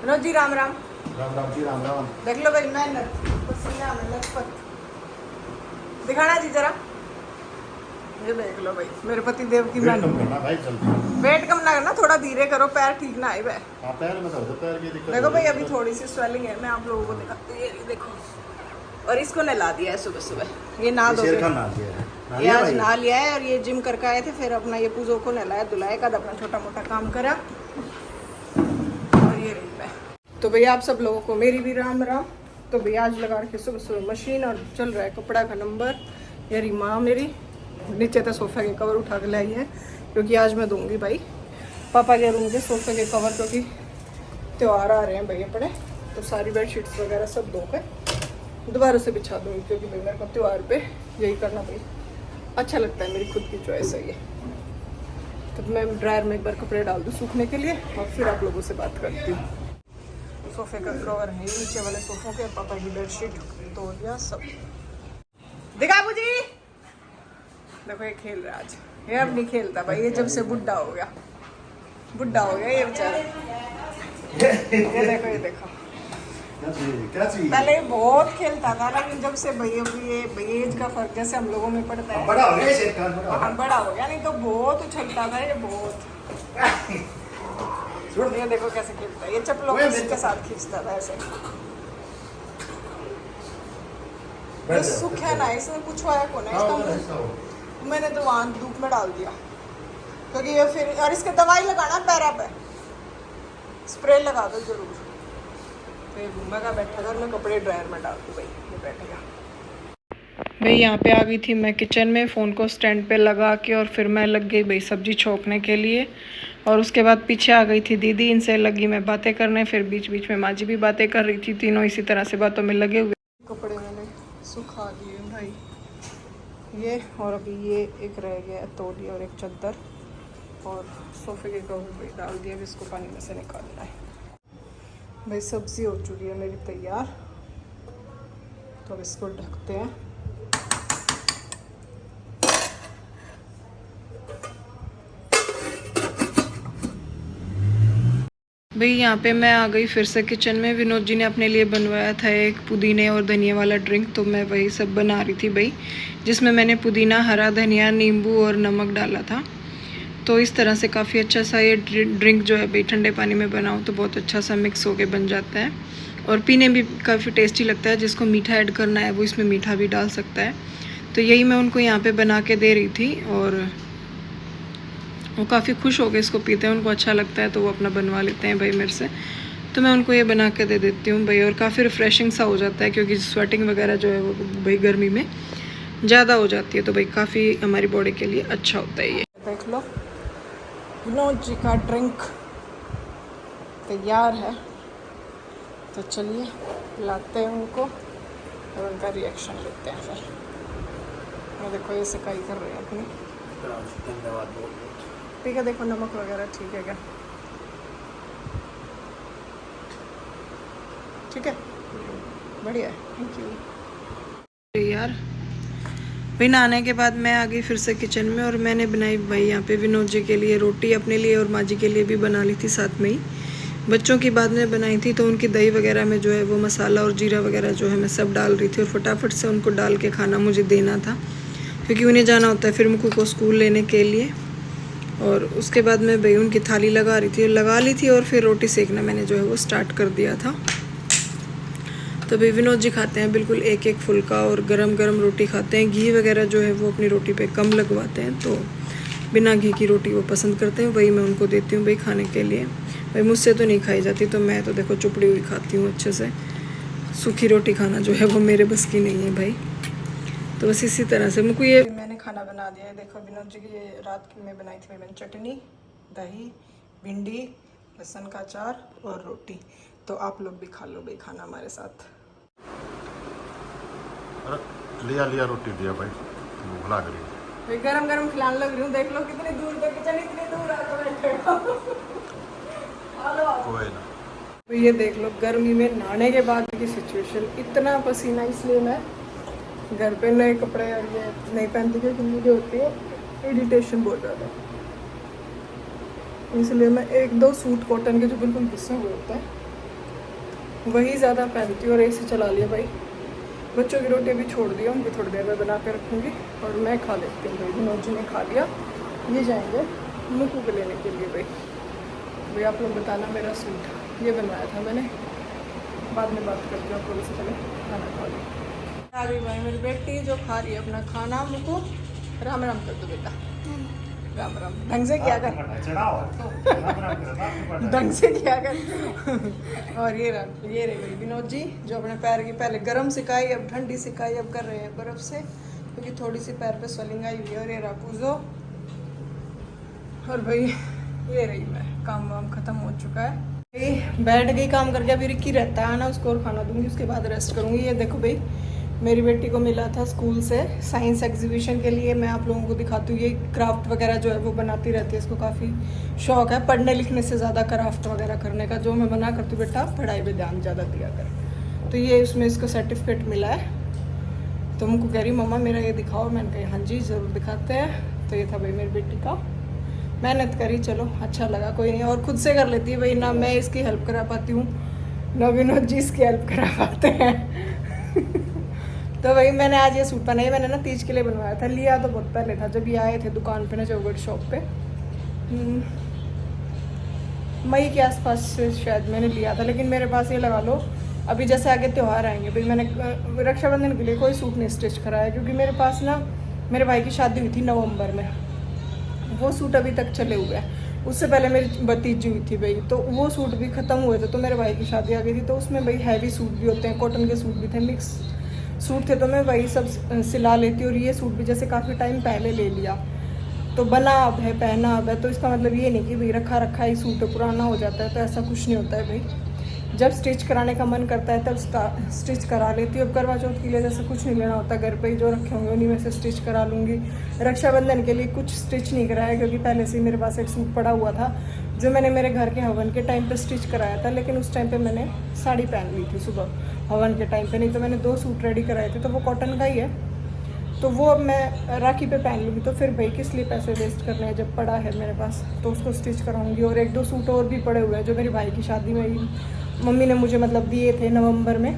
विनोद जी राम राम। राम राम जी, राम राम। देख लो भाई मेहनत पसीना में लथपथ दिखाना जी जरा। ये देख लो भाई मेरे पति देव की वेट कम मेहनत। करना भाई, चलता। वेट कम ना करना, थोड़ा धीरे करो, पैर ठीक ना आए भाई। हाँ, पैर में दर्द, पैर की दिक्कत देखो हो भाई रही है अभी तो। थोड़ी सी स्वेलिंग है, मैं आप लोगों को दिखाती हूँ। ये देखो, और इसको नहला दिया है सुबह सुबह। ये नहा दो, शेर खान नहा दिया है। नहा ये लिया आज भाई? नहा लिया है और ये जिम करके आए थे, फिर अपना ये पूजो को नहलाया धुलाया का अपना छोटा मोटा काम करा और ये रही मैं। तो भैया आप सब लोगों को मेरी भी राम राम। तो भैया आज लगा रखी सुबह सुबह मशीन और चल रहा है कपड़ा का नंबर। यारी माँ मेरी नीचे तो सोफे के कवर उठा के लाई है, क्योंकि आज मैं दूंगी भाई पापा के रूम के सोफे के कवर, क्योंकि त्यौहार आ रहे हैं भैया पड़े, तो सारी बेडशीट्स वगैरह सब धो के दोबारा से बिछा दूंगी, क्योंकि भाई मेरे को त्यौहार पे यही करना भाई अच्छा लगता है, मेरी खुद की चॉइस है ये। तो मैं ड्रायर में एक बार कपड़े डाल दूँ सूखने के लिए और फिर आप लोगों से बात करती हूँ। सोफे का कवर है नीचे वाले सोफों के, पापा की बेडशीट तौलिया सब। दिखा बुजी, देखो ये खेल रहा है आज। ये अब नहीं खेलता भाई, ये जब से बुढ़ा हो गया, बुढ़ा हो गया ये बेचारा। ये देखो, ये देखो, क्या चाहिए? पहले ये बहुत खेलता था, लेकिन जब से भैया ये एज का फर्क जैसे हम लोगों में पड़ता है, बड़ा हो गया शेर खान, बड़ा हो गया। बड़ा हो गया, नहीं तो बहुत उछलता था ये बहुत। ये देखो कैसे खेलता है, ये चप्पलों को इसके साथ खींचता था ऐसे। ये सुख है ना, इसने पूछवाया कौन है इसका? मैंने तो वहाँ धूप में डाल दिया, क्योंकि ये फिर और इसके दवाई लगाना पैरा पे, स्प्रे लगा दो जरूर। तो ये घूमेगा बैठेगा, मैं कपड़े ड्रायर में डाल दूँ भाई, ये बैठेगा भाई। यहाँ पे आ गई थी मैं किचन में, फ़ोन को स्टैंड पे लगा के, और फिर मैं लग गई भाई सब्जी छोंकने के लिए। और उसके बाद पीछे आ गई थी दीदी, इनसे लगी मैं बातें करने, फिर बीच बीच में माँ जी भी बातें कर रही थी, तीनों इसी तरह से बातों में लगे हुए। कपड़े मैंने सुखा दिए भाई ये, और अभी ये एक रह गया तौलिया और एक चादर, और सोफे के कवर भी डाल दिया, अभी इसको पानी में से निकालना है भाई। सब्जी हो चुकी है मेरी तैयार, तो अब इसको ढकते हैं। भाई यहाँ पे मैं आ गई फिर से किचन में। विनोद जी ने अपने लिए बनवाया था एक पुदीने और धनिया वाला ड्रिंक, तो मैं वही सब बना रही थी भाई, जिसमें मैंने पुदीना, हरा धनिया, नींबू और नमक डाला था। तो इस तरह से काफ़ी अच्छा सा ये ड्रिंक जो है भाई ठंडे पानी में बनाओ तो बहुत अच्छा सा मिक्स होके बन जाता है, और पीने भी काफ़ी टेस्टी लगता है। जिसको मीठा ऐड करना है वो इसमें मीठा भी डाल सकता है। तो यही मैं उनको यहाँ पे बना के दे रही थी, और वो काफ़ी खुश हो गए इसको पीते हैं, उनको अच्छा लगता है तो वो अपना बनवा लेते हैं भाई मेरे से। तो मैं उनको ये बना के दे देती हूँ भाई, और काफ़ी रिफ़्रेशिंग सा हो जाता है, क्योंकि स्वेटिंग वगैरह जो है वो भाई गर्मी में ज़्यादा हो जाती है, तो भाई काफ़ी हमारी बॉडी के लिए अच्छा होता है ये। देख लो विनोद जी का ड्रिंक तैयार है, तो चलिए लाते हैं उनको और उनका रिएक्शन लेते हैं फिर। मैं देखो ये सिकाई कर रही है अपनी, ठीक है। देखो नमक वगैरह ठीक है क्या? ठीक है, बढ़िया है, थैंक यू यार। भाई नहाने के बाद मैं आ गई फिर से किचन में, और मैंने बनाई भाई यहाँ पे विनोद जी के लिए रोटी, अपने लिए और माँ जी के लिए भी बना ली थी साथ में ही। बच्चों की बाद में बनाई थी, तो उनकी दही वगैरह में जो है वो मसाला और जीरा वगैरह जो है मैं सब डाल रही थी, और फटाफट से उनको डाल के खाना मुझे देना था, क्योंकि उन्हें जाना होता है फिर मुझको को स्कूल लेने के लिए। और उसके बाद मैं भाई उनकी थाली लगा ली थी, और फिर रोटी सेकना मैंने जो है वो स्टार्ट कर दिया था। तो भाई विनोद जी खाते हैं बिल्कुल एक एक फुल्का, और गरम गरम रोटी खाते हैं। घी वगैरह जो है वो अपनी रोटी पे कम लगवाते हैं, तो बिना घी की रोटी वो पसंद करते हैं, वही मैं उनको देती हूँ भाई खाने के लिए। भाई मुझसे तो नहीं खाई जाती, तो मैं तो देखो चुपड़ी हुई खाती हूँ अच्छे से। सूखी रोटी खाना जो है वो मेरे बस की नहीं है भाई। तो बस इसी तरह से मुझको ये मैंने खाना बना दिया है। देखो विनोद जी की ये रात की मैं बनाई थी मैंने चटनी, दही, भिंडी, लहसुन का अचार और रोटी। तो आप लोग भी खा लो भाई खाना हमारे साथ। लिया रोटी दिया भाई, भुला गई भाई गरम गरम खिलाने लग रही हूँ, देख लो कितनी दूर तक किचन, इतनी दूर आकर बैठेगा। कोई ना। तो ये देख लो गर्मी में नहाने के बाद की सिचुएशन, इतना पसीना, इसलिए मैं घर पे नए कपड़े और ये नहीं पहनती, क्योंकि मुझे होती है इरिटेशन बहुत ज़्यादा, इसलिए मैं एक दो सूट कॉटन के जो बिल्कुल घिसे हुए होते हैं वही ज़्यादा पहनती हूँ और AC चला लिया भाई। बच्चों की रोटी भी छोड़ दी, उनकी थोड़ी देर में बना के रखूँगी और मैं खा लेती हूँ भाई। विनोद जी ने खा लिया, ये जाएंगे मुकू को लेने के लिए भाई। आप लोग बताना, मेरा सूट ये बनवाया था मैंने, बाद में बात करती हूँ आपको, इससे पहले खाना खा ली। आ गई भाई मेरी बेटी जो खा रही है अपना खाना। मुकू राम राम कर दो बेटा, राम राम। ढंग से क्या कर, ढंग से क्या कर। और ये रहे भाई विनोद जी जो अपने पैर की पहले गर्म सिकाई, अब ठंडी सिकाई, अब कर रहे हैं बर्फ़ से, क्योंकि थोड़ी सी पैर पे स्वेलिंग आई हुई है। और ये रहा पूजो। और भाई ये रही मैं, काम वाम ख़त्म हो चुका है, बैठ गई काम करके। अभी रिक्की रहता है ना, उसको और खाना दूंगी, उसके बाद रेस्ट करूँगी। ये देखो भाई मेरी बेटी को मिला था स्कूल से साइंस एग्जीबिशन के लिए। मैं आप लोगों को दिखाती हूँ, ये क्राफ्ट वगैरह जो है वो बनाती रहती है, इसको काफ़ी शौक है पढ़ने लिखने से ज़्यादा क्राफ्ट वगैरह करने का। जो मैं मना करती हूँ बेटा पढ़ाई पे ध्यान ज़्यादा दिया कर। तो ये इसमें इसको सर्टिफिकेट मिला है, तो मुझको कह रही मम्मा मेरा ये दिखाओ। मैंने कहा हाँ जी ज़रूर दिखाते हैं। तो ये था भाई मेरी बेटी का, मेहनत करी, चलो अच्छा लगा, कोई नहीं। और खुद से कर लेती है भाई, ना मैं इसकी हेल्प करा पाती हूँ ना विनोद जी इसकी हेल्प करा पाते हैं। तो भाई मैंने आज ये सूट पहना है, मैंने ना तीज के लिए बनवाया था। लिया तो बहुत पहले था, जब ये आए थे दुकान पे ना, चौगढ़ शॉप पे, मई के आसपास से शायद मैंने लिया था। लेकिन मेरे पास ये लगा लो अभी जैसे आगे त्यौहार आएंगे भाई, मैंने रक्षाबंधन के लिए कोई सूट नहीं स्टिच कराया, क्योंकि मेरे पास ना मेरे भाई की शादी हुई थी नवंबर में, वो सूट अभी तक चले हुए हैं। उससे पहले मेरी भतीजी हुई थी भाई, तो वो सूट भी ख़त्म हुए थे। तो मेरे भाई की शादी आ गई थी, तो उसमें भाई हैवी सूट भी होते हैं, कॉटन के सूट भी थे, मिक्स सूट थे, तो मैं वही सब सिला लेती। और ये सूट भी जैसे काफ़ी टाइम पहले ले लिया, तो बना अब है, पहना अब है, तो इसका मतलब ये नहीं कि भाई रखा रखा ही सूट पुराना हो जाता है, तो ऐसा कुछ नहीं होता है भाई। जब स्टिच कराने का मन करता है तब स्टिच करा लेती हूँ। अब करवा चौथ के लिए जैसे कुछ नहीं लेना होता, घर पे ही जो रखे होंगे उन्हीं में से स्टिच करा लूँगी। रक्षाबंधन के लिए कुछ स्टिच नहीं कराया, क्योंकि पहले से ही मेरे पास एक सूट पड़ा हुआ था जो मैंने मेरे घर के हवन के टाइम पे स्टिच कराया था। लेकिन उस टाइम पे मैंने साड़ी पहन ली थी सुबह हवन के टाइम पे, नहीं तो मैंने 2 सूट रेडी कराए थे, तो वो कॉटन का ही है, तो वो अब मैं राखी पे पहन लूँगी। तो फिर भाई किस लिए पैसे वेस्ट करने हैं, जब पड़ा है मेरे पास तो उसको स्टिच कराऊँगी। और 1-2 सूट और भी पड़े हुए हैं जो मेरे भाई की शादी में ही मम्मी ने मुझे मतलब दिए थे नवंबर में।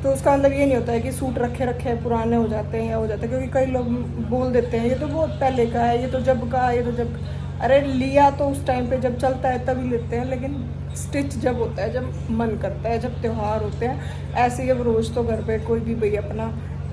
तो उसका मतलब ये नहीं होता है कि सूट रखे रखे पुराने हो जाते हैं या हो जाते हैं, क्योंकि कई लोग बोल देते हैं ये तो बहुत पहले का है, ये तो जब का, ये तो जब, अरे लिया तो उस टाइम पे जब चलता है तभी लेते हैं, लेकिन स्टिच जब होता है जब मन करता है, जब त्यौहार होते हैं। ऐसे ही अब रोज़ तो घर पे कोई भी भाई अपना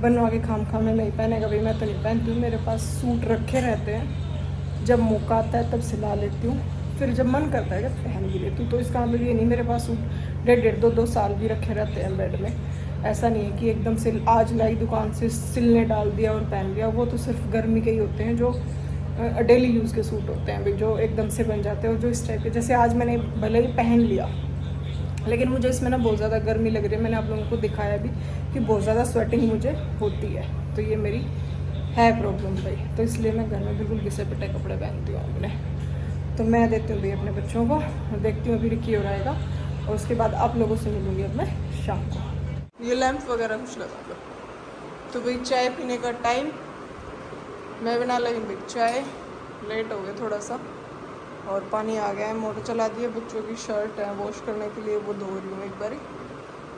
बनवा के खाम में नहीं पहनेगा भाई, मैं तो नहीं पहनती हूँ। मेरे पास सूट रखे रहते हैं, जब मौका आता है तब सिला लेती हूँ, फिर जब मन करता है जब पहन भी लेती हूँ। तो इसका मतलब ये नहीं, मेरे पास सूट 1.5-2 साल भी रखे रहते हैं बेड में। ऐसा नहीं है कि एकदम से आज लाई दुकान से सिलने डाल दिया और पहन लिया। वो तो सिर्फ गर्मी के ही होते हैं, जो डेली यूज़ के सूट होते हैं भाई, जो एकदम से बन जाते हैं। और जो इस टाइप के, जैसे आज मैंने भले ही पहन लिया, लेकिन मुझे इसमें ना बहुत ज़्यादा गर्मी लग रही है। मैंने आप लोगों को दिखाया भी कि बहुत ज़्यादा स्वेटिंग मुझे होती है, तो ये मेरी है प्रॉब्लम भाई। तो इसलिए मैं घर में बिल्कुल घिसे पिटे कपड़े पहनती हूँ अपने। तो मैं देती हूँ भाई अपने बच्चों को, देखती हूँ अभी रिक्की हो रहेगा, और उसके बाद आप लोगों से मिलूँगी अब मैं शाम को। ये लैंप वगैरह कुछ लगा दो। तो भाई चाय पीने का टाइम, मैं बना लगी भाई चाय, लेट हो गया थोड़ा सा, और पानी आ गया है, मोटर चला दिया। बच्चों की शर्ट है वॉश करने के लिए, वो धो रही हूँ एक बारी।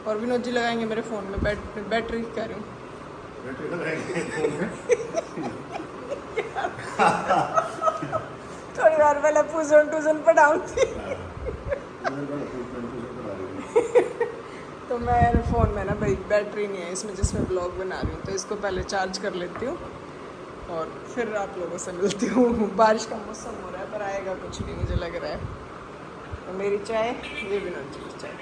और विनोद जी लगाएंगे मेरे फ़ोन में बैटरी कह रही हूँ थोड़ी बार पहले पूजन टूजन पढ़ाऊँगी। तो मैं फ़ोन में ना भाई बैटरी नहीं है इसमें, जिसमें ब्लॉग बना रही हूँ, तो इसको पहले चार्ज कर लेती हूँ और फिर आप लोगों से मिलती हूँ। बारिश का मौसम हो रहा है पर आएगा कुछ नहीं मुझे लग रहा है। तो मेरी चाय, ये विनोद जी की चाय।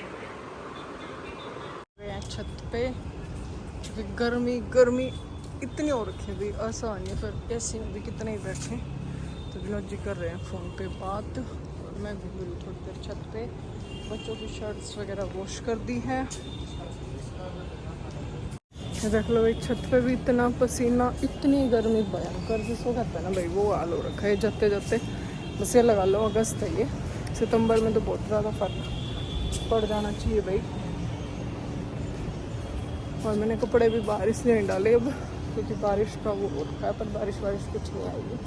छत पे गर्मी इतनी हो रखी है भाई, आसान है, पर ऐसे में भी कितने ही बैठे। तो विनोद जी कर रहे हैं फ़ोन पे बात, और मैं घूम रही हूँ थोड़ी देर छत पे। बच्चों की शर्ट्स वगैरह वॉश कर दी हैं। देख लो भाई छत पे भी इतना पसीना, इतनी गर्मी भयंकर, जिसको कहते हैं ना भाई वो हाल हो रखा है। जाते जाते बस ये लगा लो अगस्त है, ये सितंबर में तो बहुत ज़्यादा फर्क पड़ जाना चाहिए भाई। और मैंने कपड़े भी बाहर इसलिए नहीं डाले अब, क्योंकि बारिश का वो हो रखा है, पर बारिश कुछ नहीं आएगी।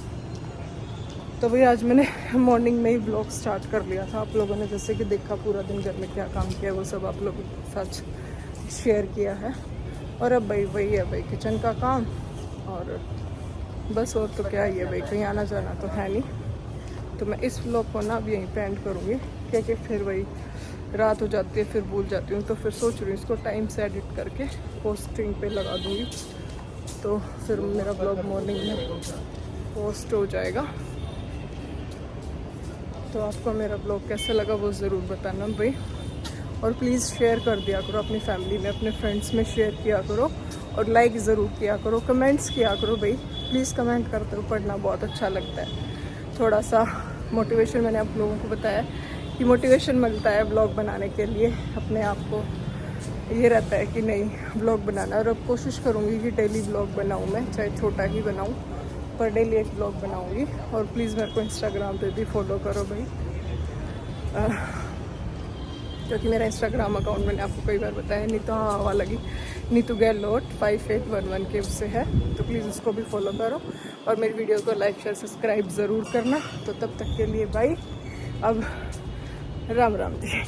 तो भाई आज मैंने मॉर्निंग में ही ब्लॉग स्टार्ट कर लिया था। आप लोगों ने जैसे कि देखा पूरा दिन घर में क्या काम किया वो सब आप लोगों के साथ शेयर किया है। और अब भाई वही है भाई किचन का काम, और बस और तो क्या ही है भाई, कहीं आना जाना तो है नहीं। तो मैं इस व्लॉग को ना अब यहीं पे एंड करूँगी, क्योंकि फिर वही रात हो जाती है, फिर भूल जाती हूँ। तो फिर सोच रही हूँ इसको टाइम से एडिट करके पोस्टिंग पे लगा दूँगी, तो फिर मेरा ब्लॉग मॉर्निंग में पोस्ट हो जाएगा। तो आपको मेरा ब्लॉग कैसा लगा वो ज़रूर बताना भाई, और प्लीज़ शेयर कर दिया करो अपनी फैमिली में, अपने फ्रेंड्स में शेयर किया करो, और लाइक ज़रूर किया करो, कमेंट्स किया करो भाई। प्लीज़ कमेंट करते हो, पढ़ना बहुत अच्छा लगता है। थोड़ा सा मोटिवेशन, मैंने आप लोगों को बताया कि मोटिवेशन मिलता है ब्लॉग बनाने के लिए। अपने आप को ये रहता है कि नहीं ब्लॉग बनाना, और अब कोशिश करूँगी कि डेली ब्लॉग बनाऊँ मैं, चाहे छोटा ही बनाऊँ, पर डेली एक ब्लॉग बनाऊँगी। और प्लीज़ मेरे को इंस्टाग्राम पे भी फॉलो करो भाई, क्योंकि मेरा इंस्टाग्राम अकाउंट मैंने आपको कई बार बताया, नहीं तो हाँ हवा लगी नीतू गहलोत 5811 के उससे है, तो प्लीज़ उसको भी फॉलो करो, और मेरी वीडियो को लाइक शेयर सब्सक्राइब ज़रूर करना। तो तब तक के लिए भाई अब राम राम जी।